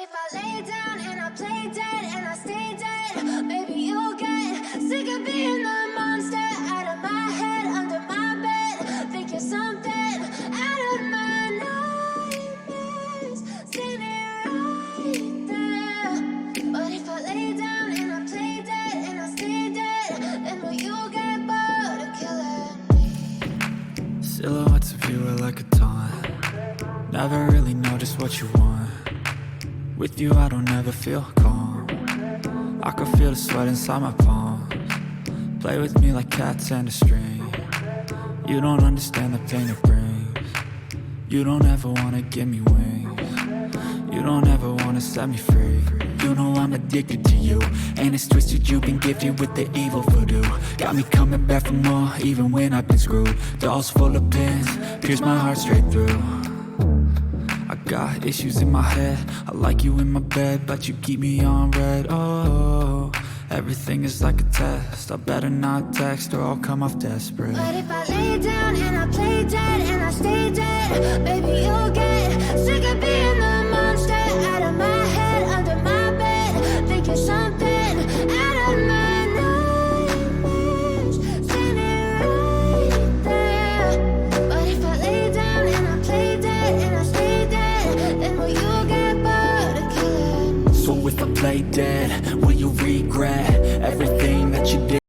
if I lay down and I play dead and I stay dead, maybe you'll get sick of being the monster out of my head, under my bed. Think you're something out of my nightmares, standing right there. But if I lay down and I play dead and I stay dead, then will you get bored of killing me? Silhouettes of you are like a taunt. Never really know just what you want. With you I don't ever feel calm. I can feel the sweat inside my palms. Play with me like cats and a string. You don't understand the pain it brings. You don't ever wanna give me wings. You don't ever wanna set me free. You know I'm addicted to you, and it's twisted. You've been gifted with the evil voodoo. Got me coming back for more, even when I've been screwed. Dolls full of pins, pierce my heart straight through. I got issues in my head. I like you in my bed, but you keep me on red. Oh, everything is like a test. I better not text or I'll come off desperate. But if I lay down and I play dead and I stay dead, baby you'll get sick of being the monster out of my head, under my bed. Think you're something out of my nightmares, standing right there. But if I lay down and I play dead and I stay dead, then will you get bored of killing me? So if I play dead, will you regret everything that you did?